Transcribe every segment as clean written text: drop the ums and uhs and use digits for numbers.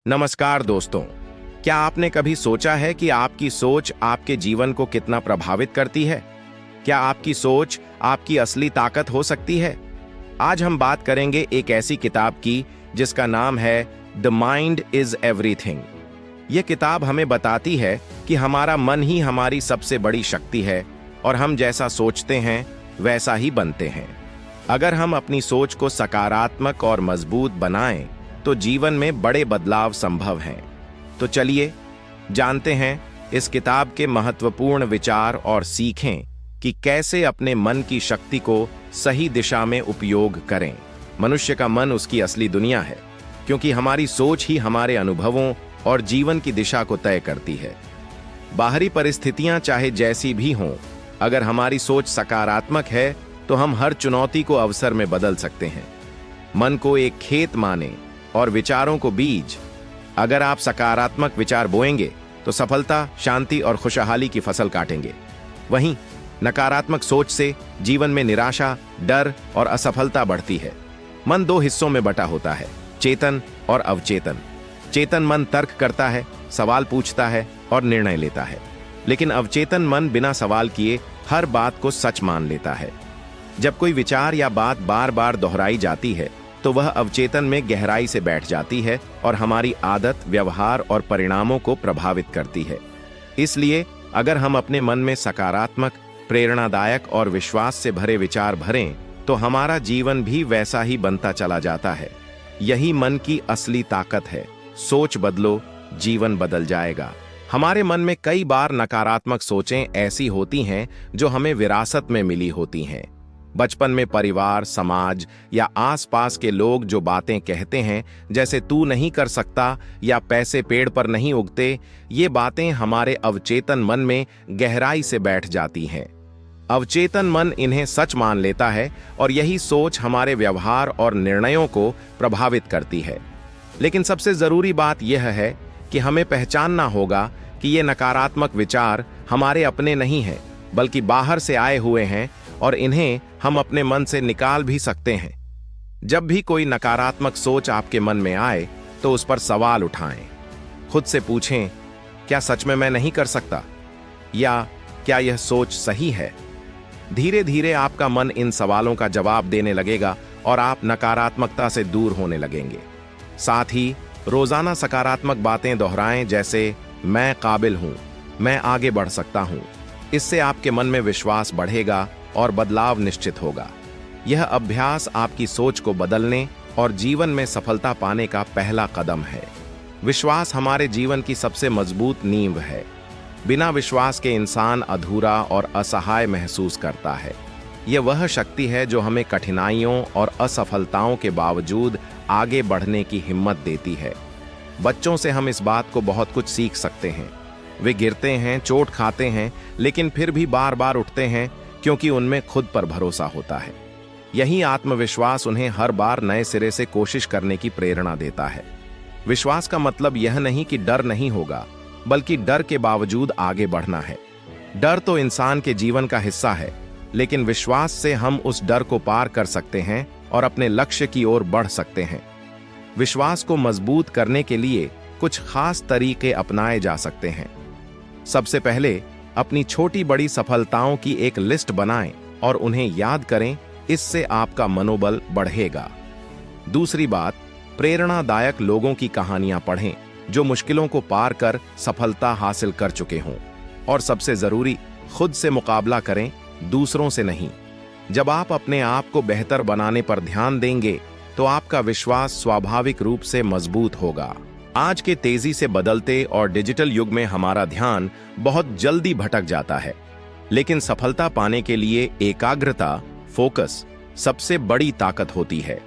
नमस्कार दोस्तों। क्या आपने कभी सोचा है कि आपकी सोच आपके जीवन को कितना प्रभावित करती है? क्या आपकी सोच आपकी असली ताकत हो सकती है? आज हम बात करेंगे एक ऐसी किताब की जिसका नाम है द माइंड इज एवरीथिंग। यह किताब हमें बताती है कि हमारा मन ही हमारी सबसे बड़ी शक्ति है और हम जैसा सोचते हैं वैसा ही बनते हैं। अगर हम अपनी सोच को सकारात्मक और मजबूत बनाएं तो जीवन में बड़े बदलाव संभव हैं। तो चलिए जानते हैं इस किताब के महत्वपूर्ण विचार और सीखें कि कैसे अपने मन की शक्ति को सही दिशा में उपयोग करें। मनुष्य का मन उसकी असली दुनिया है, क्योंकि हमारी सोच ही हमारे अनुभवों और जीवन की दिशा को तय करती है। बाहरी परिस्थितियां चाहे जैसी भी हों, अगर हमारी सोच सकारात्मक है तो हम हर चुनौती को अवसर में बदल सकते हैं। मन को एक खेत माने और विचारों को बीज। अगर आप सकारात्मक विचार बोएंगे तो सफलता, शांति और खुशहाली की फसल काटेंगे। वहीं नकारात्मक सोच से जीवन में निराशा, डर और असफलता बढ़ती है। मन दो हिस्सों में बटा होता है, चेतन और अवचेतन। चेतन मन तर्क करता है, सवाल पूछता है और निर्णय लेता है, लेकिन अवचेतन मन बिना सवाल किए हर बात को सच मान लेता है। जब कोई विचार या बात बार बार दोहराई जाती है तो वह अवचेतन में गहराई से बैठ जाती है और हमारी आदत, व्यवहार और परिणामों को प्रभावित करती है। इसलिए अगर हम अपने मन में सकारात्मक, प्रेरणादायक और विश्वास से भरे विचार भरें तो हमारा जीवन भी वैसा ही बनता चला जाता है। यही मन की असली ताकत है। सोच बदलो, जीवन बदल जाएगा। हमारे मन में कई बार नकारात्मक सोचें ऐसी होती हैं जो हमें विरासत में मिली होती हैं। बचपन में परिवार, समाज या आसपास के लोग जो बातें कहते हैं, जैसे तू नहीं कर सकता या पैसे पेड़ पर नहीं उगते, ये बातें हमारे अवचेतन मन में गहराई से बैठ जाती हैं। अवचेतन मन इन्हें सच मान लेता है और यही सोच हमारे व्यवहार और निर्णयों को प्रभावित करती है। लेकिन सबसे जरूरी बात यह है कि हमें पहचानना होगा कि ये नकारात्मक विचार हमारे अपने नहीं हैं, बल्कि बाहर से आए हुए हैं और इन्हें हम अपने मन से निकाल भी सकते हैं। जब भी कोई नकारात्मक सोच आपके मन में आए तो उस पर सवाल उठाएं। खुद से पूछें, क्या सच में मैं नहीं कर सकता, या क्या यह सोच सही है? धीरे धीरे आपका मन इन सवालों का जवाब देने लगेगा और आप नकारात्मकता से दूर होने लगेंगे। साथ ही रोजाना सकारात्मक बातें दोहराएं, जैसे मैं काबिल हूं, मैं आगे बढ़ सकता हूं। इससे आपके मन में विश्वास बढ़ेगा और बदलाव निश्चित होगा। यह अभ्यास आपकी सोच को बदलने और जीवन में सफलता पाने का पहला कदम है। विश्वास हमारे जीवन की सबसे मजबूत नींव है। बिना विश्वास के इंसान अधूरा और असहाय महसूस करता है। यह वह शक्ति है जो हमें कठिनाइयों और असफलताओं के बावजूद आगे बढ़ने की हिम्मत देती है। बच्चों से हम इस बात को बहुत कुछ सीख सकते हैं। वे गिरते हैं, चोट खाते हैं, लेकिन फिर भी बार बार उठते हैं, क्योंकि उनमें खुद पर भरोसा होता है। यही आत्मविश्वास उन्हें हर बार नए सिरे से कोशिश करने की प्रेरणा देता है। विश्वास का मतलब यह नहीं कि डर नहीं होगा, बल्कि डर के बावजूद आगे बढ़ना है। डर तो इंसान के जीवन का हिस्सा है, लेकिन विश्वास से हम उस डर को पार कर सकते हैं और अपने लक्ष्य की ओर बढ़ सकते हैं। विश्वास को मजबूत करने के लिए कुछ खास तरीके अपनाए जा सकते हैं। सबसे पहले अपनी छोटी बड़ी सफलताओं की एक लिस्ट बनाएं और उन्हें याद करें, इससे आपका मनोबल बढ़ेगा। दूसरी बात, प्रेरणादायक लोगों की कहानियां पढ़ें जो मुश्किलों को पार कर सफलता हासिल कर चुके हों। और सबसे जरूरी, खुद से मुकाबला करें, दूसरों से नहीं। जब आप अपने आप को बेहतर बनाने पर ध्यान देंगे तो आपका विश्वास स्वाभाविक रूप से मजबूत होगा। आज के तेजी से बदलते और डिजिटल युग में हमारा ध्यान बहुत जल्दी भटक जाता है, लेकिन सफलता पाने के लिए एकाग्रता, फोकस सबसे बड़ी ताकत होती है।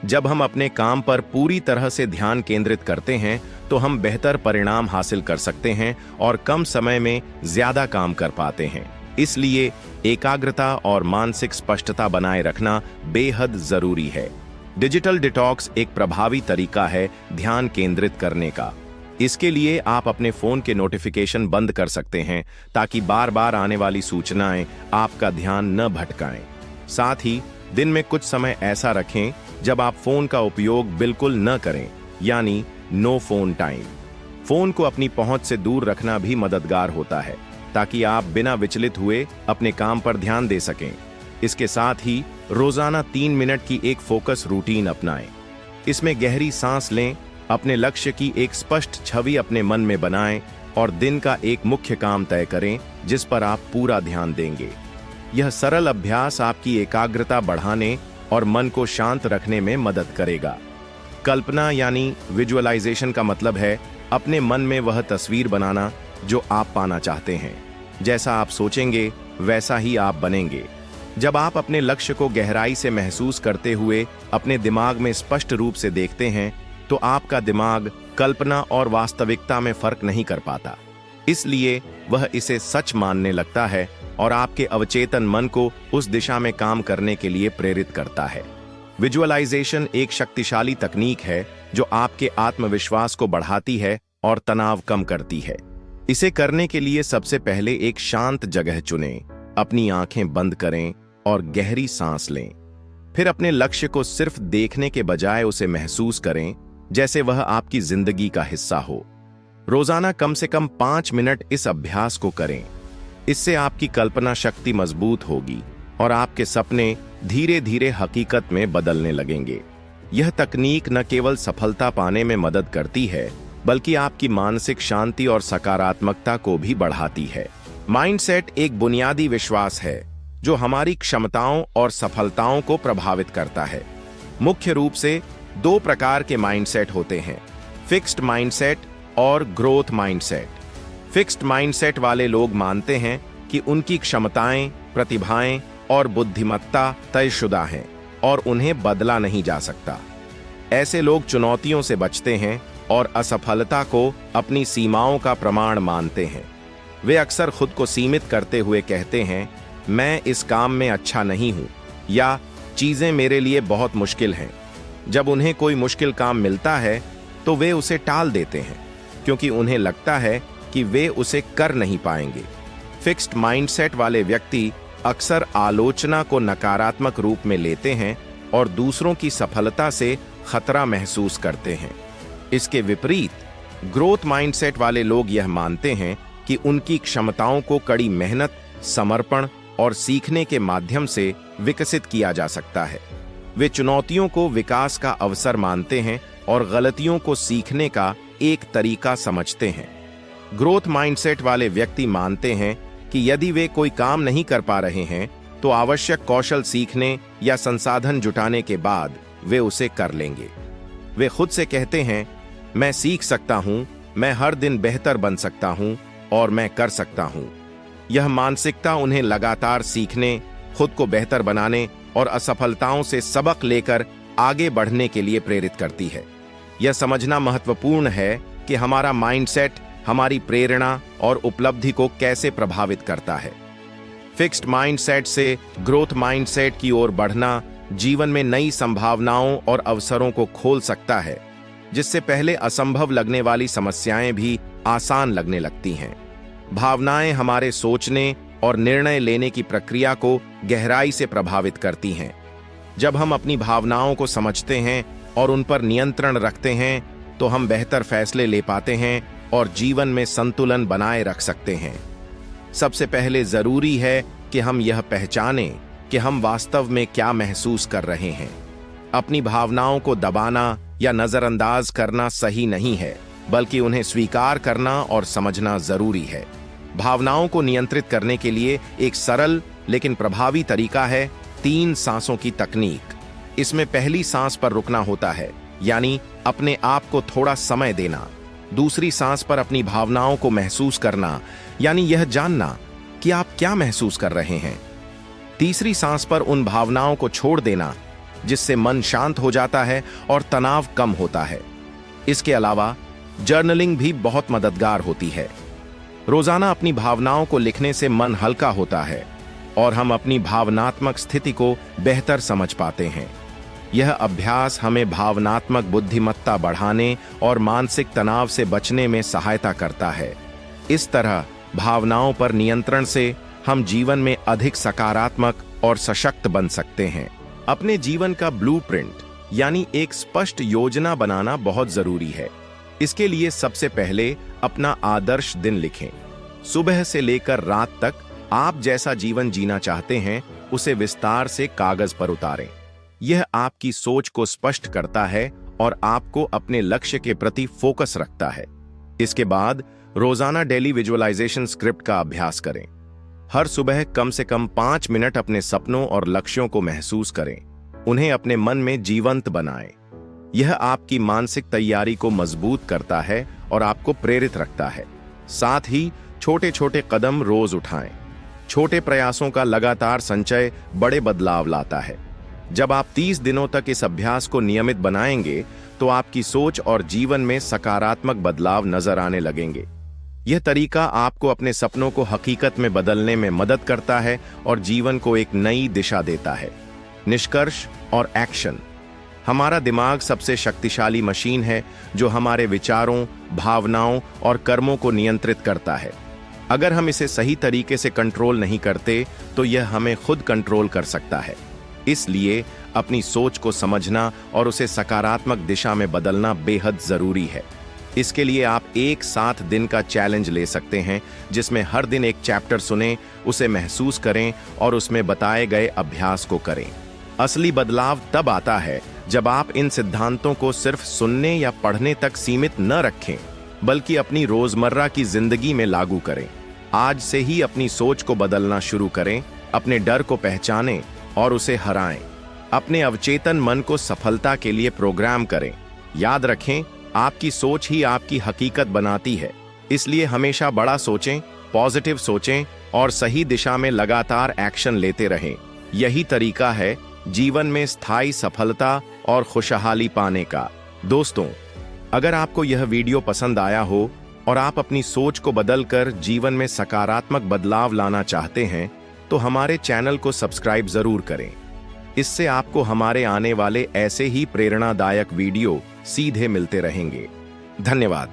जब हम अपने काम पर पूरी तरह से ध्यान केंद्रित करते हैं तो हम बेहतर परिणाम हासिल कर सकते हैं और कम समय में ज्यादा काम कर पाते हैं। इसलिए एकाग्रता और मानसिक स्पष्टता बनाए रखना बेहद जरूरी है। डिजिटल डिटॉक्स एक प्रभावी तरीका है ध्यान केंद्रित करने का। इसके लिए आप अपने फोन के नोटिफिकेशन बंद कर सकते हैं ताकि बार बार आने वाली सूचनाएं आपका ध्यान न भटकाएं। साथ ही दिन में कुछ समय ऐसा रखें जब आप फोन का उपयोग बिल्कुल न करें, यानी नो फोन टाइम। फोन को अपनी पहुंच से दूर रखना भी मददगार होता है, ताकि आप बिना विचलित हुए अपने काम पर ध्यान दे सकें। इसके साथ ही रोजाना 3 मिनट की एक फोकस रूटीन अपनाएं। इसमें गहरी सांस लें, अपने लक्ष्य की एक स्पष्ट छवि अपने मन में बनाएं और दिन का एक मुख्य काम तय करें जिस पर आप पूरा ध्यान देंगे। यह सरल अभ्यास आपकी एकाग्रता बढ़ाने और मन को शांत रखने में मदद करेगा। कल्पना यानी विजुअलाइजेशन का मतलब है अपने मन में वह तस्वीर बनाना जो आप पाना चाहते हैं। जैसा आप सोचेंगे वैसा ही आप बनेंगे। जब आप अपने लक्ष्य को गहराई से महसूस करते हुए अपने दिमाग में स्पष्ट रूप से देखते हैं, तो आपका दिमाग कल्पना और वास्तविकता में फर्क नहीं कर पाता। इसलिए वह इसे सच मानने लगता है और आपके अवचेतन मन को उस दिशा में काम करने के लिए प्रेरित करता है। विजुअलाइजेशन एक शक्तिशाली तकनीक है जो आपके आत्मविश्वास को बढ़ाती है और तनाव कम करती है। इसे करने के लिए सबसे पहले एक शांत जगह चुनें, अपनी आंखें बंद करें और गहरी सांस लें। फिर अपने लक्ष्य को सिर्फ देखने के बजाय उसे महसूस करें जैसे वह आपकी जिंदगी का हिस्सा हो। रोजाना कम से कम 5 मिनट इस अभ्यास को करें। इससे आपकी कल्पना शक्ति मजबूत होगी और आपके सपने धीरे धीरे हकीकत में बदलने लगेंगे। यह तकनीक न केवल सफलता पाने में मदद करती है, बल्कि आपकी मानसिक शांति और सकारात्मकता को भी बढ़ाती है। माइंडसेट एक बुनियादी विश्वास है जो हमारी क्षमताओं और सफलताओं को प्रभावित करता है। मुख्य रूप से 2 प्रकार के माइंडसेट होते हैं, फिक्स्ड माइंडसेट और ग्रोथ माइंडसेट। फिक्स्ड माइंडसेट वाले लोग मानते हैं कि उनकी क्षमताएं, प्रतिभाएं और बुद्धिमत्ता तयशुदा हैं और उन्हें बदला नहीं जा सकता। ऐसे लोग चुनौतियों से बचते हैं और असफलता को अपनी सीमाओं का प्रमाण मानते हैं। वे अक्सर खुद को सीमित करते हुए कहते हैं, मैं इस काम में अच्छा नहीं हूं या चीजें मेरे लिए बहुत मुश्किल हैं। जब उन्हें कोई मुश्किल काम मिलता है तो वे उसे टाल देते हैं क्योंकि उन्हें लगता है कि वे उसे कर नहीं पाएंगे। फिक्स्ड माइंडसेट वाले व्यक्ति अक्सर आलोचना को नकारात्मक रूप में लेते हैं और दूसरों की सफलता से खतरा महसूस करते हैं। इसके विपरीत ग्रोथ माइंडसेट वाले लोग यह मानते हैं कि उनकी क्षमताओं को कड़ी मेहनत, समर्पण और सीखने के माध्यम से विकसित किया जा सकता है। वे चुनौतियों को विकास का अवसर मानते हैं और गलतियों को सीखने का एक तरीका समझते हैं। ग्रोथ माइंडसेट वाले व्यक्ति मानते हैं कि यदि वे कोई काम नहीं कर पा रहे हैं तो आवश्यक कौशल सीखने या संसाधन जुटाने के बाद वे उसे कर लेंगे। वे खुद से कहते हैं, मैं सीख सकता हूं, मैं हर दिन बेहतर बन सकता हूं और मैं कर सकता हूं। यह मानसिकता उन्हें लगातार सीखने, खुद को बेहतर बनाने और असफलताओं से सबक लेकर आगे बढ़ने के लिए प्रेरित करती है। यह समझना महत्वपूर्ण है कि हमारा माइंडसेट हमारी प्रेरणा और उपलब्धि को कैसे प्रभावित करता है। फिक्स्ड माइंडसेट से ग्रोथ माइंडसेट की ओर बढ़ना जीवन में नई संभावनाओं और अवसरों को खोल सकता है, जिससे पहले असंभव लगने वाली समस्याएं भी आसान लगने लगती हैं। भावनाएं हमारे सोचने और निर्णय लेने की प्रक्रिया को गहराई से प्रभावित करती हैं। जब हम अपनी भावनाओं को समझते हैं और उन पर नियंत्रण रखते हैं, तो हम बेहतर फैसले ले पाते हैं और जीवन में संतुलन बनाए रख सकते हैं। सबसे पहले जरूरी है कि हम यह पहचानें कि हम वास्तव में क्या महसूस कर रहे हैं। अपनी भावनाओं को दबाना या नजरअंदाज करना सही नहीं है, बल्कि उन्हें स्वीकार करना और समझना जरूरी है। भावनाओं को नियंत्रित करने के लिए एक सरल लेकिन प्रभावी तरीका है 3 सांसों की तकनीक। इसमें पहली सांस पर रुकना होता है, यानी अपने आप को थोड़ा समय देना। दूसरी सांस पर अपनी भावनाओं को महसूस करना, यानी यह जानना कि आप क्या महसूस कर रहे हैं। तीसरी सांस पर उन भावनाओं को छोड़ देना जिससे मन शांत हो जाता है और तनाव कम होता है। इसके अलावा जर्नलिंग भी बहुत मददगार होती है। रोजाना अपनी भावनाओं को लिखने से मन हल्का होता है और हम अपनी भावनात्मक स्थिति को बेहतर समझ पाते हैं। यह अभ्यास हमें भावनात्मक बुद्धिमत्ता बढ़ाने और मानसिक तनाव से बचने में सहायता करता है। इस तरह भावनाओं पर नियंत्रण से हम जीवन में अधिक सकारात्मक और सशक्त बन सकते हैं। अपने जीवन का ब्लूप्रिंट यानी एक स्पष्ट योजना बनाना बहुत जरूरी है। इसके लिए सबसे पहले अपना आदर्श दिन लिखें। सुबह से लेकर रात तक आप जैसा जीवन जीना चाहते हैं उसे विस्तार से कागज पर उतारें। यह आपकी सोच को स्पष्ट करता है और आपको अपने लक्ष्य के प्रति फोकस रखता है। इसके बाद रोजाना डेली विजुअलाइजेशन स्क्रिप्ट का अभ्यास करें। हर सुबह कम से कम 5 मिनट अपने सपनों और लक्ष्यों को महसूस करें, उन्हें अपने मन में जीवंत बनाएं। यह आपकी मानसिक तैयारी को मजबूत करता है और आपको प्रेरित रखता है। साथ ही छोटे छोटे कदम रोज उठाएं। छोटे प्रयासों का लगातार संचय बड़े बदलाव लाता है। जब आप 30 दिनों तक इस अभ्यास को नियमित बनाएंगे तो आपकी सोच और जीवन में सकारात्मक बदलाव नजर आने लगेंगे। यह तरीका आपको अपने सपनों को हकीकत में बदलने में मदद करता है और जीवन को एक नई दिशा देता है। निष्कर्ष और एक्शन। हमारा दिमाग सबसे शक्तिशाली मशीन है जो हमारे विचारों, भावनाओं और कर्मों को नियंत्रित करता है। अगर हम इसे सही तरीके से कंट्रोल नहीं करते तो यह हमें खुद कंट्रोल कर सकता है। इसलिए अपनी सोच को समझना और उसे सकारात्मक दिशा में बदलना बेहद जरूरी है। इसके लिए आप एक 7 दिन का चैलेंज ले सकते हैं, जिसमें हर दिन एक चैप्टर सुनें, उसे महसूस करें और उसमें बताए गए अभ्यास को करें। असली बदलाव तब आता है जब आप इन सिद्धांतों को सिर्फ सुनने या पढ़ने तक सीमित न रखें, बल्कि अपनी रोजमर्रा की जिंदगी में लागू करें। आज से ही अपनी सोच को बदलना शुरू करें, अपने डर को पहचानें और उसे हराएं। अपने अवचेतन मन को सफलता के लिए प्रोग्राम करें। याद रखें, आपकी सोच ही आपकी हकीकत बनाती है। इसलिए हमेशा बड़ा सोचें, पॉजिटिव सोचें और सही दिशा में लगातार एक्शन लेते रहें। यही तरीका है जीवन में स्थायी सफलता और खुशहाली पाने का। दोस्तों, अगर आपको यह वीडियो पसंद आया हो और आप अपनी सोच को बदलकर जीवन में सकारात्मक बदलाव लाना चाहते हैं तो हमारे चैनल को सब्सक्राइब जरूर करें। इससे आपको हमारे आने वाले ऐसे ही प्रेरणादायक वीडियो सीधे मिलते रहेंगे। धन्यवाद।